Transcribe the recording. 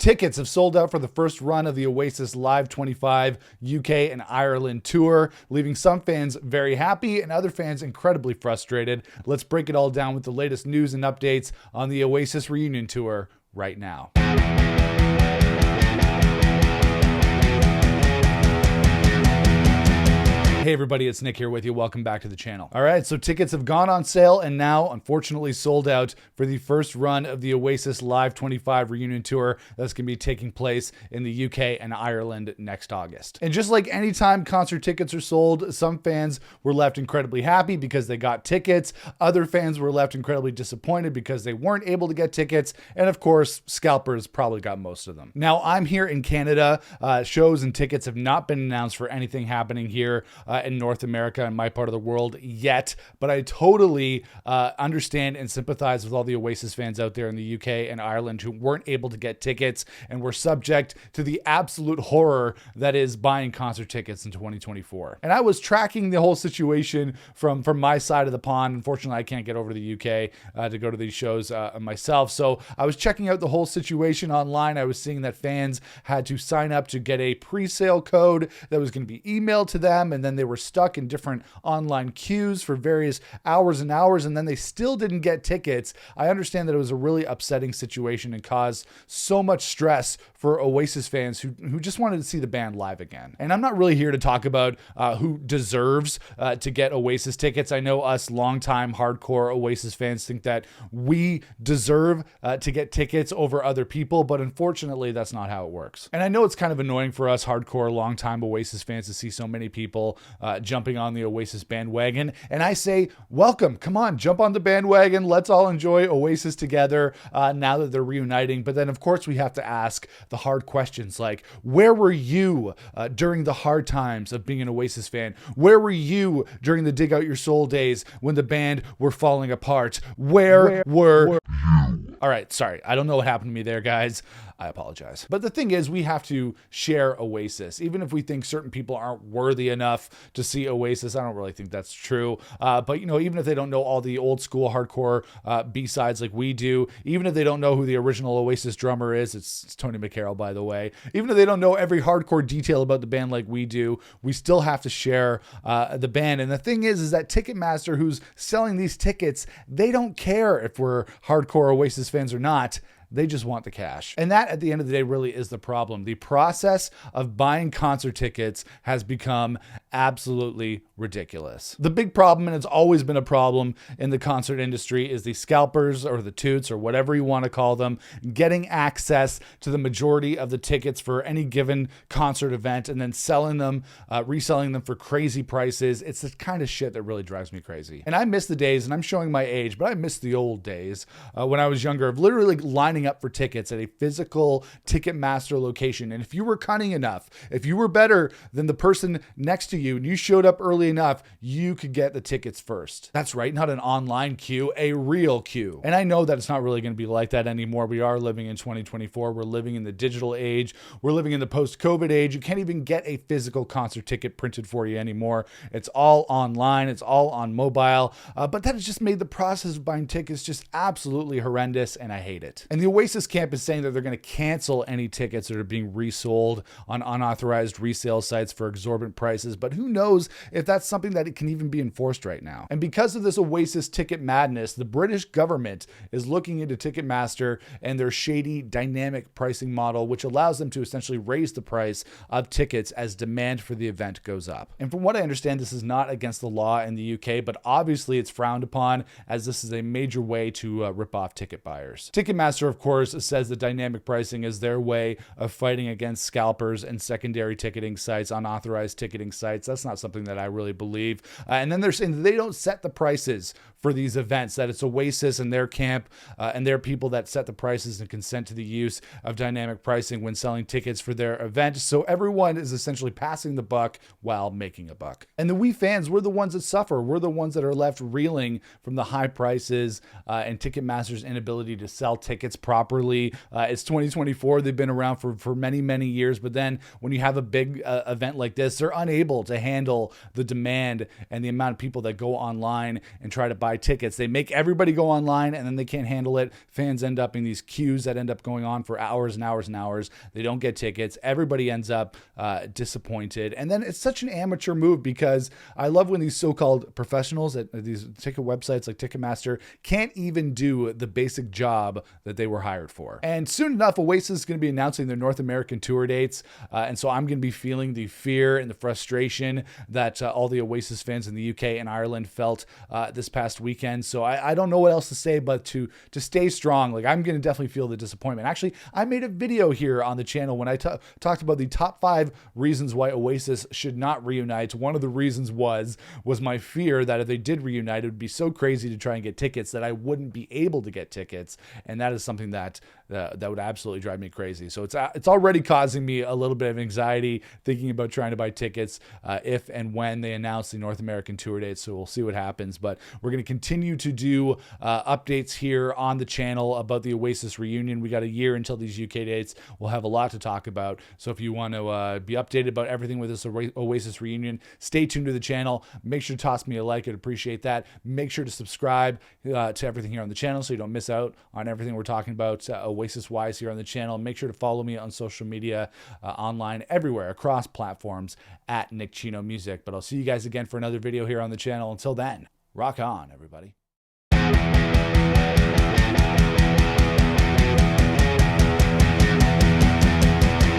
Tickets have sold out for the first run of the Oasis Live 25 UK and Ireland tour, leaving some fans very happy and other fans incredibly frustrated. Let's break it all down with the latest news and updates on the Oasis reunion tour right now. Hey everybody, it's Nick here with you. Welcome back to the channel. All right, so tickets have gone on sale and now unfortunately sold out for the first run of the Oasis Live 25 reunion tour that's going to be taking place in the UK and Ireland next August. And just like any time concert tickets are sold, some fans were left incredibly happy because they got tickets. Other fans were left incredibly disappointed because they weren't able to get tickets. And of course, Scalpers probably got most of them. Now, I'm here in Canada. Shows and tickets have not been announced for anything happening here in North America and my part of the world yet, but I totally understand and sympathize with all the Oasis fans out there in the UK and Ireland who weren't able to get tickets and were subject to the absolute horror that is buying concert tickets in 2024. And I was tracking the whole situation from my side of the pond. Unfortunately, I can't get over to the UK to go to these shows myself, so I was checking out the whole situation online. I was seeing that fans had to sign up to get a pre-sale code that was going to be emailed to them, and then they were stuck in different online queues for various hours and hours, and then they still didn't get tickets. I understand that it was a really upsetting situation and caused so much stress for Oasis fans who just wanted to see the band live again. And I'm not really here to talk about who deserves to get Oasis tickets. I know us longtime hardcore Oasis fans think that we deserve to get tickets over other people, but unfortunately that's not how it works. And I know it's kind of annoying for us hardcore longtime Oasis fans to see so many people jumping on the Oasis bandwagon. And I say, welcome, come on, jump on the bandwagon. Let's all enjoy Oasis together now that they're reuniting. But then of course we have to ask the hard questions like, where were you during the hard times of being an Oasis fan? Where were you during the Dig Out Your Soul days when the band were falling apart? Where were you? All right, sorry. I don't know what happened to me there, guys. I apologize. But the thing is, we have to share Oasis. Even if we think certain people aren't worthy enough to see Oasis, I don't really think that's true. But, you know, even if they don't know all the old school hardcore B-sides like we do, even if they don't know who the original Oasis drummer is, it's Tony McCarroll, by the way, even if they don't know every hardcore detail about the band like we do, we still have to share the band. And the thing is that Ticketmaster, who's selling these tickets, they don't care if we're hardcore Oasis fans or not. They just want the cash. And that, at the end of the day, really is the problem. The process of buying concert tickets has become absolutely ridiculous. The big problem, and it's always been a problem in the concert industry, is the scalpers or the toots or whatever you want to call them, getting access to the majority of the tickets for any given concert event and then selling them, reselling them for crazy prices. It's the kind of shit that really drives me crazy. And I miss the days, and I'm showing my age, but I miss the old days when I was younger, of literally lining up for tickets at a physical Ticketmaster location. And if you were cunning enough, if you were better than the person next to you and you showed up early enough, you could get the tickets first. That's right, not an online queue, a real queue. And I know that it's not really going to be like that anymore. We are living in 2024. We're living in the digital age. We're living in the post-COVID age. You can't even get a physical concert ticket printed for you anymore. It's all online. It's all on mobile. But that has just made the process of buying tickets just absolutely horrendous, and I hate it. And the Oasis camp is saying that they're going to cancel any tickets that are being resold on unauthorized resale sites for exorbitant prices, but who knows if that's something that it can even be enforced right now. And because of this Oasis ticket madness, the British government is looking into Ticketmaster and their shady dynamic pricing model, which allows them to essentially raise the price of tickets as demand for the event goes up. And from what I understand, this is not against the law in the UK, but obviously it's frowned upon, as this is a major way to rip off ticket buyers. Ticketmaster, of course, says that dynamic pricing is their way of fighting against scalpers and secondary ticketing sites, unauthorized ticketing sites. That's not something that I really believe. And then they're saying they don't set the prices for these events, that it's Oasis and their camp and their people that set the prices and consent to the use of dynamic pricing when selling tickets for their event. So everyone is essentially passing the buck while making a buck. And we fans, we're the ones that suffer. We're the ones that are left reeling from the high prices and Ticketmaster's inability to sell tickets properly. It's 2024. They've been around for many, many years. But then when you have a big event like this, they're unable to handle the demand and the amount of people that go online and try to buy buy tickets. They make everybody go online, and then they can't handle it. Fans end up in these queues that end up going on for hours and hours and hours. They don't get tickets. Everybody ends up disappointed. And then it's such an amateur move, because I love when these so-called professionals at these ticket websites like Ticketmaster can't even do the basic job that they were hired for. And soon enough, Oasis is going to be announcing their North American tour dates. And so I'm going to be feeling the fear and the frustration that all the Oasis fans in the UK and Ireland felt this past weekend. So I don't know what else to say but to stay strong. Like, I'm going to definitely feel the disappointment. Actually, I made a video here on the channel when I talked about the top 5 reasons why Oasis should not reunite. One of the reasons was my fear that if they did reunite, it would be so crazy to try and get tickets that I wouldn't be able to get tickets. And that is something that would absolutely drive me crazy. So it's already causing me a little bit of anxiety thinking about trying to buy tickets if and when they announce the North American tour dates. So we'll see what happens. But we're going to continue to do updates here on the channel about the Oasis reunion. We got a year until these UK dates. We'll have a lot to talk about. So if you want to be updated about everything with this Oasis reunion, stay tuned to the channel. Make sure to toss me a like. I'd appreciate that. Make sure to subscribe to everything here on the channel so you don't miss out on everything we're talking about Oasis-wise here on the channel. Make sure to follow me on social media, online, everywhere, across platforms at Nick Chino Music. But I'll see you guys again for another video here on the channel. Until then, rock on, everybody.